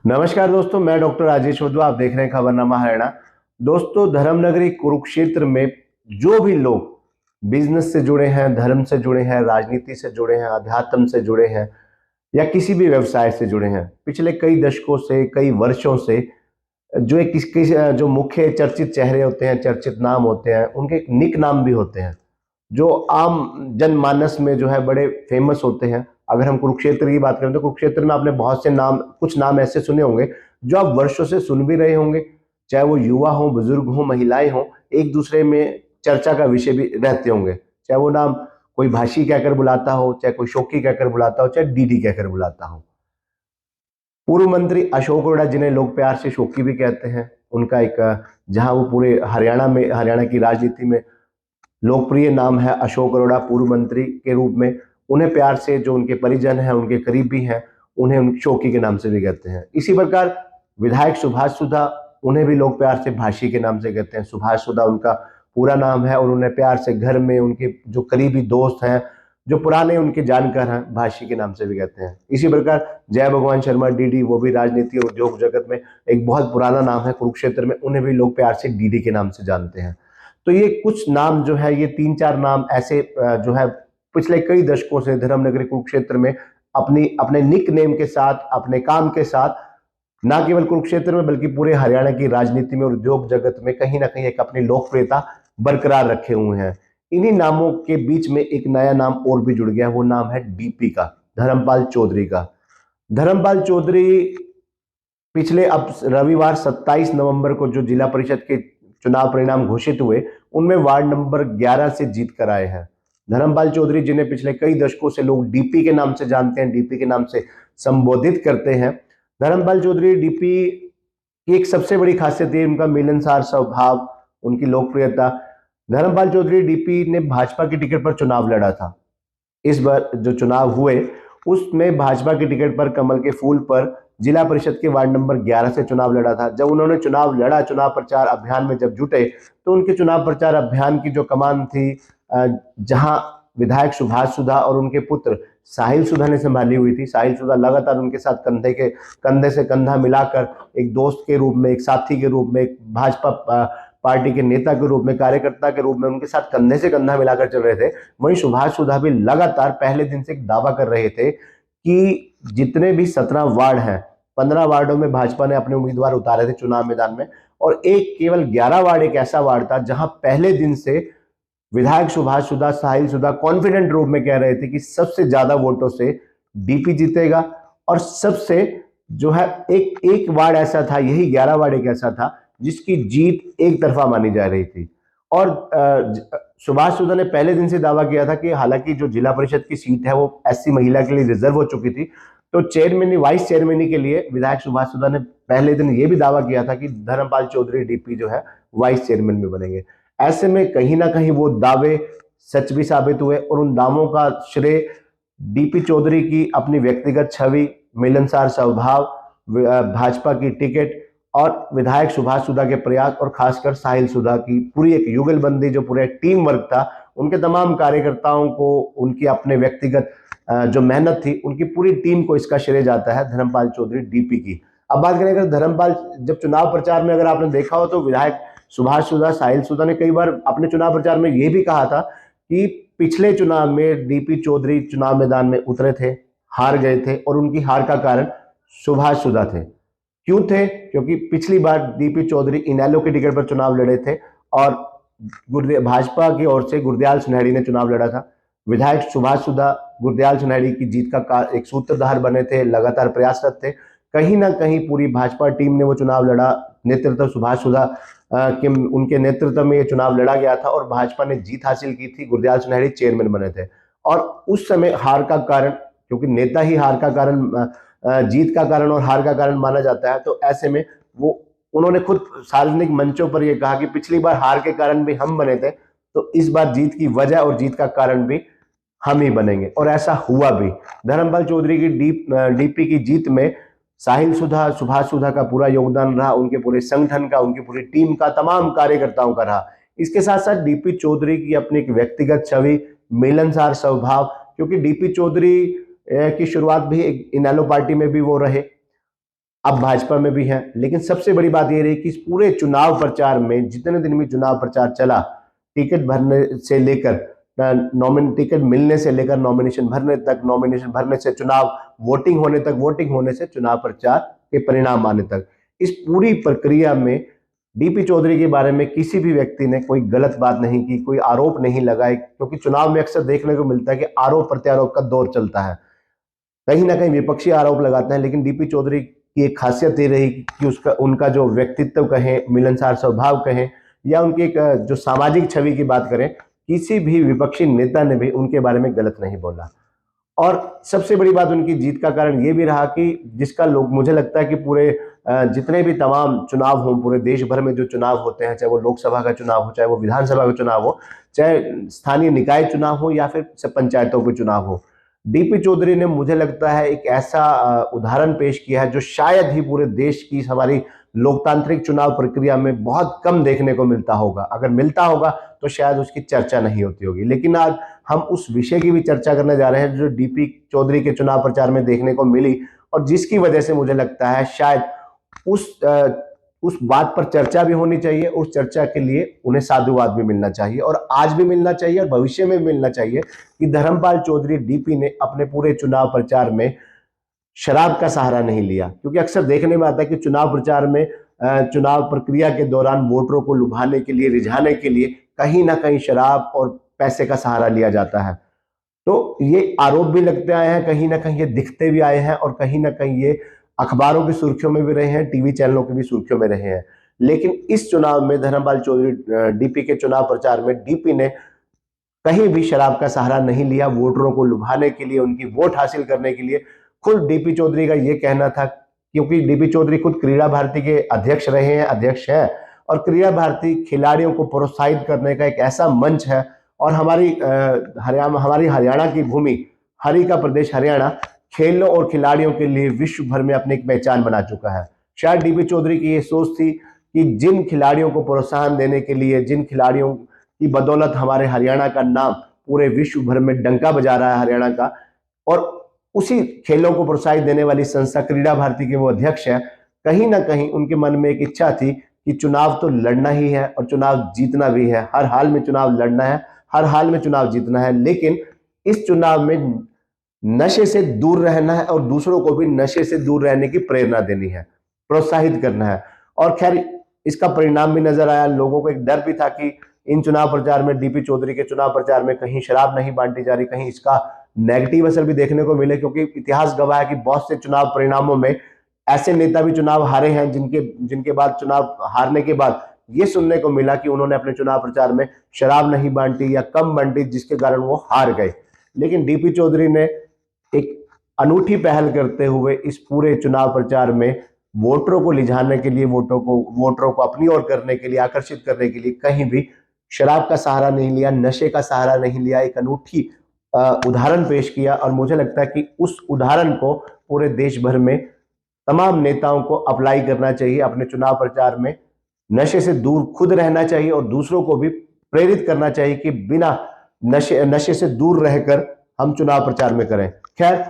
नमस्कार दोस्तों, मैं डॉक्टर राजेश वधवा। आप देख रहे हैं खबरनामा हरियाणा। दोस्तों, धर्मनगरी कुरुक्षेत्र में जो भी लोग बिजनेस से जुड़े हैं, धर्म से जुड़े हैं, राजनीति से जुड़े हैं, अध्यात्म से जुड़े हैं या किसी भी व्यवसाय से जुड़े हैं, पिछले कई दशकों से, कई वर्षों से जो एक जो मुख्य चर्चित चेहरे होते हैं, चर्चित नाम होते हैं, उनके एक निक नाम भी होते हैं जो आम जनमानस में जो है बड़े फेमस होते हैं। अगर हम कुरुक्षेत्र की बात करें तो कुरुक्षेत्र में आपने बहुत से नाम, कुछ नाम ऐसे सुने होंगे जो आप वर्षों से सुन भी रहे होंगे। चाहे वो युवा हो, बुजुर्ग हो, महिलाएं हो, एक दूसरे में चर्चा का विषय भी रहते होंगे। चाहे वो नाम कोई भाषी कहकर बुलाता हो, चाहे कोई शोकी कहकर बुलाता हो, चाहे डीडी कहकर बुलाता हो। पूर्व मंत्री अशोक अरोड़ा, जिन्हें लोग प्यार से शोकी भी कहते हैं, उनका एक जहां वो पूरे हरियाणा में, हरियाणा की राजनीति में लोकप्रिय नाम है अशोक अरोड़ा पूर्व मंत्री के रूप में। उन्हें प्यार से जो उनके परिजन हैं, उनके करीबी हैं, उन्हें शोकी के नाम से भी कहते हैं। इसी प्रकार विधायक सुभाष सुधा, उन्हें भी लोग प्यार से भाषी के नाम से कहते हैं। सुभाष सुधा उनका पूरा नाम है और उन्हें प्यार से घर में उनके जो करीबी दोस्त हैं, जो पुराने उनके जानकार हैं, भाषी के नाम से भी कहते हैं। इसी प्रकार जय भगवान शर्मा डीडी, वो भी राजनीति और उद्योग जगत में एक बहुत पुराना नाम है कुरुक्षेत्र में, उन्हें भी लोग प्यार से डीडी के नाम से जानते हैं। तो ये कुछ नाम जो है, ये 3-4 नाम ऐसे जो है पिछले कई दशकों से धर्मनगरी कुरुक्षेत्र में अपनी अपने निक नेम के साथ, अपने काम के साथ, ना केवल कुरुक्षेत्र में बल्कि पूरे हरियाणा की राजनीति में और उद्योग जगत में कहीं ना कहीं एक अपनी लोकप्रियता बरकरार रखे हुए हैं। इन्हीं नामों के बीच में एक नया नाम और भी जुड़ गया, वो नाम है डीपी का, धर्मपाल चौधरी का। धर्मपाल चौधरी पिछले अब रविवार 27 नवंबर को जो जिला परिषद के चुनाव परिणाम घोषित हुए, उनमें वार्ड नंबर 11 से जीत कर आए हैं धर्मपाल चौधरी, जिन्हें पिछले कई दशकों से लोग डीपी के नाम से जानते हैं, डीपी के नाम से संबोधित करते हैं। धर्मपाल चौधरी डीपी की एक सबसे बड़ी खासियत है उनका मिलनसार स्वभाव, उनकी लोकप्रियता। धर्मपाल चौधरी डीपी ने भाजपा की टिकट पर चुनाव लड़ा था। इस बार जो चुनाव हुए उसमें भाजपा की टिकट पर, कमल के फूल पर, जिला परिषद के वार्ड नंबर 11 से चुनाव लड़ा था। जब उन्होंने चुनाव लड़ा, चुनाव प्रचार अभियान में जब जुटे, तो उनके चुनाव प्रचार अभियान की जो कमान थी, जहां विधायक सुभाष सुधा और उनके पुत्र साहिल सुधा ने संभाली हुई थी। साहिल सुधा लगातार उनके साथ कंधे से कंधा मिलाकर एक दोस्त के रूप में, एक साथी के रूप में, एक भाजपा पार्टी के नेता के रूप में, कार्यकर्ता के रूप में उनके साथ कंधे से कंधा मिलाकर चल रहे थे। वहीं सुभाष सुधा भी लगातार पहले दिन से एक दावा कर रहे थे कि जितने भी 17 वार्ड हैं, 15 वार्डों में भाजपा ने अपने उम्मीदवार उतारे थे चुनाव मैदान में, और एक केवल 11 वार्ड एक ऐसा वार्ड था जहां पहले दिन से विधायक सुभाष सुधा, साहिल सुधा कॉन्फिडेंट रूप में कह रहे थे कि सबसे ज्यादा वोटों से डीपी जीतेगा। और सबसे जो है एक एक वार्ड ऐसा था, यही 11 वार्ड एक ऐसा था जिसकी जीत एक तरफा मानी जा रही थी। और सुभाष सुधा ने पहले दिन से दावा किया था कि हालांकि जो जिला परिषद की सीट है वो एससी महिला के लिए रिजर्व हो चुकी थी, तो चेयरमैन, वाइस चेयरमैन के लिए विधायक सुभाष सुधा ने पहले दिन ये भी दावा किया था कि धर्मपाल चौधरी डीपी जो है वाइस चेयरमैन में बनेंगे। ऐसे में कहीं ना कहीं वो दावे सच भी साबित हुए और उन दावों का श्रेय डीपी चौधरी की अपनी व्यक्तिगत छवि, मिलनसार स्वभाव, भाजपा की टिकट और विधायक सुभाष सुधा के प्रयास, और खासकर साहिल सुधा की पूरी एक युगलबंदी, जो पूरे टीम वर्क था, उनके तमाम कार्यकर्ताओं को, उनकी अपने व्यक्तिगत जो मेहनत थी, उनकी पूरी टीम को इसका श्रेय जाता है धर्मपाल चौधरी डीपी की। अब बात करें अगर धर्मपाल, जब चुनाव प्रचार में अगर आपने देखा हो तो विधायक सुभाष सुधा, साहिल सुधा ने कई बार अपने चुनाव प्रचार में यह भी कहा था कि पिछले चुनाव में डीपी चौधरी चुनाव मैदान में उतरे थे, हार गए थे, और उनकी हार का कारण सुभाष सुधा थे। क्यों थे? क्योंकि पिछली बार डीपी चौधरी इनेलो की टिकट पर चुनाव लड़े थे और भाजपा की ओर से गुरदयाल सुनहरी ने चुनाव लड़ा था। विधायक सुभाष सुधा गुरदयाल सुनहरी की जीत का एक सूत्रधार बने थे, लगातार प्रयासरत थे। कहीं ना कहीं पूरी भाजपा टीम ने वो चुनाव लड़ा, नेतृत्व सुभाष सुधा के उनके नेतृत्व में ये चुनाव लड़ा गया था और भाजपा ने जीत हासिल की थी। गुरदयाल सुनहरी चेयरमैन बने थे और उस समय हार का कारण, क्योंकि नेता ही हार का कारण, जीत का कारण और हार का कारण माना जाता है, तो ऐसे में वो उन्होंने खुद सार्वजनिक मंचों पर यह कहा कि पिछली बार हार के कारण भी हम बने थे, तो इस बार जीत की वजह और जीत का कारण भी हम ही बनेंगे, और ऐसा हुआ भी। धर्मपाल चौधरी की डीपी की जीत में साहिल सुधा, सुभाष सुधा का पूरा योगदान रहा, उनके पूरे संगठन का, उनकी पूरी टीम का, तमाम कार्यकर्ताओं का रहा। इसके साथ साथ डीपी चौधरी की अपनी एक व्यक्तिगत छवि, मिलनसार स्वभाव, क्योंकि डीपी चौधरी की शुरुआत भी एक इनेलो पार्टी में भी वो रहे, अब भाजपा में भी हैं। लेकिन सबसे बड़ी बात यह रही कि इस पूरे चुनाव प्रचार में जितने दिन भी चुनाव प्रचार चला, टिकट भरने से लेकर टिकट मिलने से लेकर नॉमिनेशन भरने तक, नॉमिनेशन भरने से चुनाव वोटिंग होने तक, वोटिंग होने से चुनाव प्रचार के परिणाम आने तक, इस पूरी प्रक्रिया में डीपी चौधरी के बारे में किसी भी व्यक्ति ने कोई गलत बात नहीं की, कोई आरोप नहीं लगाए। क्योंकि चुनाव में अक्सर देखने को मिलता है कि आरोप प्रत्यारोप का दौर चलता है, कहीं ना कहीं विपक्षी आरोप लगाते हैं। लेकिन डीपी चौधरी की एक खासियत ये रही कि उनका जो व्यक्तित्व कहें, मिलनसार स्वभाव कहें, या उनकी एक जो सामाजिक छवि की बात करें, किसी भी विपक्षी नेता ने भी उनके बारे में गलत नहीं बोला। और सबसे बड़ी बात उनकी जीत का कारण ये भी रहा कि जिसका लोग, मुझे लगता है कि पूरे जितने भी तमाम चुनाव हों, पूरे देश भर में जो चुनाव होते हैं, चाहे वो लोकसभा का चुनाव हो, चाहे वो विधानसभा का चुनाव हो, चाहे स्थानीय निकाय चुनाव हो, या फिर पंचायतों के चुनाव हो, डीपी चौधरी ने, मुझे लगता है, एक ऐसा उदाहरण पेश किया है जो शायद ही पूरे देश की हमारी लोकतांत्रिक चुनाव प्रक्रिया में बहुत कम देखने को मिलता होगा। अगर मिलता होगा तो शायद उसकी चर्चा नहीं होती होगी। लेकिन आज हम उस विषय की भी चर्चा करने जा रहे हैं जो डीपी चौधरी के चुनाव प्रचार में देखने को मिली, और जिसकी वजह से मुझे लगता है शायद उस बात पर चर्चा भी होनी चाहिए। उस चर्चा के लिए उन्हें साधुवाद भी मिलना चाहिए, और आज भी मिलना चाहिए और भविष्य में भी मिलना चाहिए कि धर्मपाल चौधरी डीपी ने अपने पूरे चुनाव प्रचार में शराब का सहारा नहीं लिया। क्योंकि अक्सर देखने में आता है कि चुनाव प्रचार में, चुनाव प्रक्रिया के दौरान वोटरों को लुभाने के लिए, रिझाने के लिए कहीं ना कहीं शराब और पैसे का सहारा लिया जाता है। तो ये आरोप भी लगते आए हैं, कहीं ना कहीं ये दिखते भी आए हैं, और कहीं ना कहीं ये अखबारों की सुर्खियों में भी रहे हैं, टीवी चैनलों की भी सुर्खियों में रहे हैं। लेकिन इस चुनाव में धर्मपाल चौधरी, डीपी के चुनाव प्रचार में डीपी ने कहीं भी शराब का सहारा नहीं लिया। वोटरों को लुभाने के लिए, उनकी वोट हासिल करने के लिए खुद डीपी चौधरी का यह कहना था, क्योंकि डीपी चौधरी खुद क्रीड़ा भारती के अध्यक्ष रहे हैं, अध्यक्ष हैं, और क्रीड़ा भारती खिलाड़ियों को प्रोत्साहित करने का एक ऐसा मंच है। और हमारी हरियाणा की भूमि, हरि का प्रदेश हरियाणा, खेलों और खिलाड़ियों के लिए विश्व भर में अपनी एक पहचान बना चुका है। शायद डीपी चौधरी की ये सोच थी कि जिन खिलाड़ियों को प्रोत्साहन देने के लिए, जिन खिलाड़ियों की बदौलत हमारे हरियाणा का नाम पूरे विश्व भर में डंका बजा रहा है हरियाणा का, और उसी खेलों को प्रोत्साहित देने वाली संस्था क्रीड़ा भारती के वो अध्यक्ष है, कहीं ना कहीं उनके मन में एक इच्छा थी कि चुनाव तो लड़ना ही है और चुनाव जीतना भी है। हर हाल में चुनाव लड़ना है, हर हाल में चुनाव जीतना है। लेकिन इस चुनाव में नशे से दूर रहना है और दूसरों को भी नशे से दूर रहने की प्रेरणा देनी है, प्रोत्साहित करना है। और खैर, इसका परिणाम भी नजर आया। लोगों को एक डर भी था कि इन चुनाव प्रचार में, डीपी चौधरी के चुनाव प्रचार में कहीं शराब नहीं बांटी जा रही, कहीं इसका नेगेटिव असर भी देखने को मिले। क्योंकि इतिहास गवाह है कि बहुत से चुनाव परिणामों में ऐसे नेता भी चुनाव हारे हैं जिनके बाद, चुनाव हारने के बाद ये सुनने को मिला कि उन्होंने अपने चुनाव प्रचार में शराब नहीं बांटी या कम बांटी, जिसके कारण वो हार गए। लेकिन डीपी चौधरी ने एक अनूठी पहल करते हुए इस पूरे चुनाव प्रचार में वोटरों को रिझाने के लिए, वोटरों को अपनी ओर करने के लिए, आकर्षित करने के लिए कहीं भी शराब का सहारा नहीं लिया, नशे का सहारा नहीं लिया। एक अनूठी उदाहरण पेश किया, और मुझे लगता है कि उस उदाहरण को पूरे देश भर में तमाम नेताओं को अप्लाई करना चाहिए। अपने चुनाव प्रचार में नशे से दूर खुद रहना चाहिए और दूसरों को भी प्रेरित करना चाहिए कि बिना नशे से दूर रहकर हम चुनाव प्रचार में करें। खैर,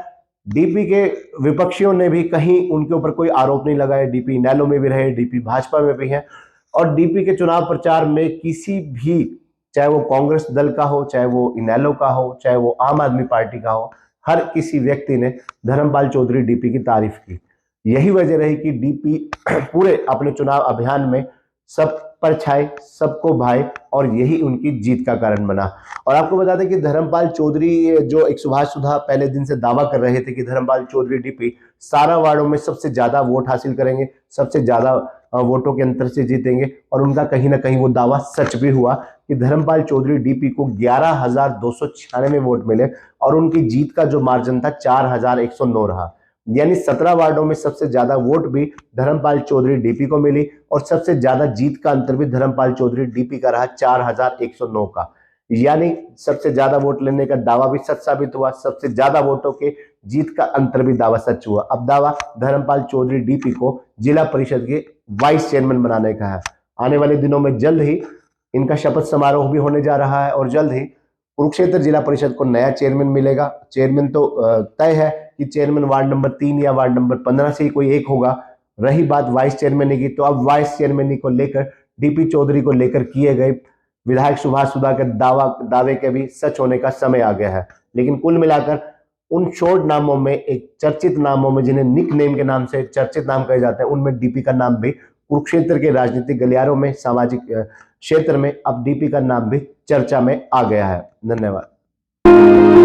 डीपी के विपक्षियों ने भी कहीं उनके ऊपर कोई आरोप नहीं लगाए। डीपी इनेलो में भी रहे, डीपी भाजपा में भी है, और डीपी के चुनाव प्रचार में किसी भी, चाहे वो कांग्रेस दल का हो, चाहे वो इनेलो का हो, चाहे वो आम आदमी पार्टी का हो, हर किसी व्यक्ति ने धर्मपाल चौधरी डीपी की तारीफ की। यही वजह रही कि डीपी पूरे अपने चुनाव अभियान में सब पर छाए, सबको भाए, और यही उनकी जीत का कारण बना। और आपको बता दें कि धर्मपाल चौधरी, जो एक सुभाष सुधा पहले दिन से दावा कर रहे थे कि धर्मपाल चौधरी डीपी सारा वार्डों में सबसे ज्यादा वोट हासिल करेंगे, सबसे ज्यादा वोटों के अंतर से जीतेंगे, और उनका कहीं ना कहीं वो दावा सच भी हुआ कि धर्मपाल चौधरी डीपी को 11,296 वोट मिले, और उनकी जीत का जो मार्जिन था 4,109 रहा। यानी 17 वार्डों में सबसे ज्यादा वोट भी धर्मपाल चौधरी डीपी को मिली, और सबसे ज्यादा जीत का अंतर भी धर्मपाल चौधरी डीपी का रहा 4,109 का। यानी सबसे ज्यादा वोट लेने का दावा भी सच साबित हुआ, सबसे ज्यादा वोटों के जीत का अंतर भी दावा सच हुआ। अब दावा धर्मपाल चौधरी डीपी को जिला परिषद के वाइस चेयरमैन बनाने का है। आने वाले दिनों में जल्द ही इनका शपथ समारोह भी होने जा रहा है, और जल्द ही कुरुक्षेत्र जिला परिषद को नया चेयरमैन मिलेगा। चेयरमैन तो तय है कि चेयरमैन वार्ड नंबर 3 या वार्ड नंबर 15 से ही कोई एक होगा, रही बात वाइस चेयरमैन की, तो अब वाइस चेयरमैन को लेकर डीपी चौधरी को लेकर किए गए विधायक सुभाष सुधा के दावे के भी सच होने का समय आ गया है। लेकिन कुल मिलाकर उन शॉर्ट नामों में, एक चर्चित नामों में, जिन्हें निक नेम के नाम से चर्चित नाम कहे जाते हैं, उनमें डीपी का नाम भी कुरुक्षेत्र के राजनीतिक गलियारों में, सामाजिक क्षेत्र में अब डीपी का नाम भी चर्चा में आ गया है। धन्यवाद।